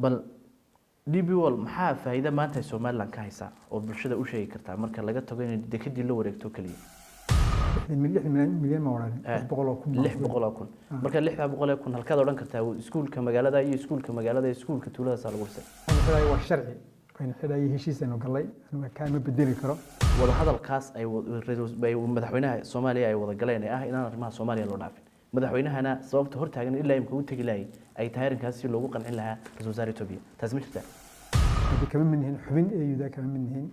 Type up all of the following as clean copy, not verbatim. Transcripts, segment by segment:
bal DB World maxaa faa'iido maanta Soomaaliland ka haysa oo bulshada u sheegi kartaa marka laga tago in dekadii la wareegto kaliya milyan ma oran 600,000 marka 600,000 halkaad oran kartaa iskuulka magaalada iyo iskuulka magaalada iyo iskuulka tuulada lagu dhisay waa sharci in xidhay heshiisayno galay aniga ka ma bedeli karo wada hadalkaas ay madaxweynaha Soomaaliya ay wada galeen ah in arrimaha Soomaaliya loo dhaafin madaxweynahana sababta hortaagan ilaa imka u tagi lahayn ay tahay arrinkaas si loogu qancin lahaa ra'iisul wasaare Itoobiya taas ma jirtaa kama minhin xubin AU-da kama minhin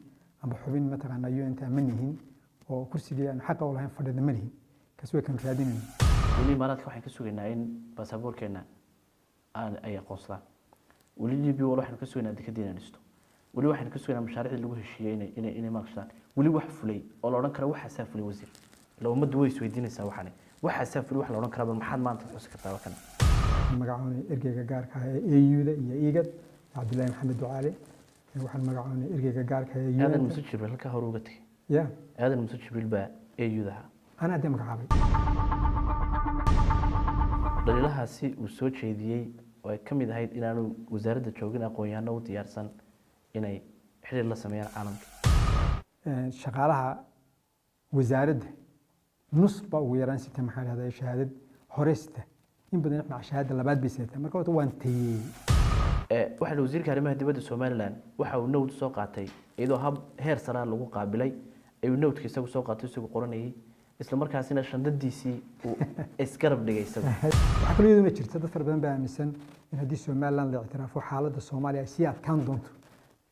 aba xubin mataqaana UN-ta ma nihin oo kursiga aan xaq u lahayn fadhida ma nihin kaas way kan raadinayaan wali maradka waxaan ka sugaynaa in baasaboorkeena ay aqoonsadaan wali DB World waxaan ka sugaynaa dekadiina dhisto wali waxaan ka sugaynaa mashaariicda lagu heshiiyay inay maqshaan wali wax fulay oo la oran karo waxa saafulay wasiir loo umadu way isweydiinaysaa waxaan waxa saafulay wax la oran karo maxaad maanta xusi kartaa wakan magacaawni ergeyga gaarka ah ee AU-da iyo IGAD Abdullahi Maxamed Ducaale waxaan magacaawni ergeyga gaarka ah ee aadan musu jibril halka hor uga tagay ya aadan musu jibril baa AU-da ana aad magacaabay dalilahaasi uu soo jeediyay oo ay kamid ahayd inaanu wasaaradda joogin aqoon-yahano u diyaarsan inay xiriir la sameeyaan caalamka shaqaalaha wasaaradda nus ba ugu yaraan sita maxaa lahada shahaadad horeysta in badan ma shahaadada labaad bay sitaa marka waan tayay waxa wasiirka arrimaha dibadda Soomaaliland waxa uu nowd soo qaatay iyadoo hab heer sare lagu qaabilay ay nowdkiisa soo qaatay isagoo qoranayay isla markaasina shandadiisii uu iskarab dhigay isagu waxa kale oo jirta dad fara badan baa aaminsan in haddii Soomaaliland la ictiraafo xaaladda Soomaaliya si adkaan doonto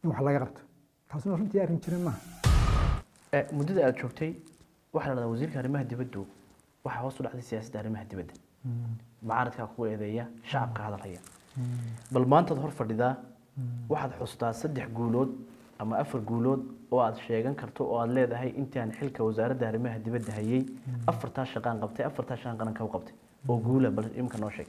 in wax laga qabto taasuna runtii arrin jirin ma muddada aad joogtay waxa la wasiirka arrimaha dibadda waxa hoos u dhacday siyaasadda arrimaha dibadda معارضك هو إذا شعب هذا الحياة بل ما أنت ظهر فردا واحد حصتا صدق جولود أما أفر جولود وعد شيئا كرتو وعد لا ده هي أنت يعني حلك وزارة ده رماه دي بده هي أفر تاش قان قبتي أفر تاش قان كوا قبتي وجوله بل يمكن نوشك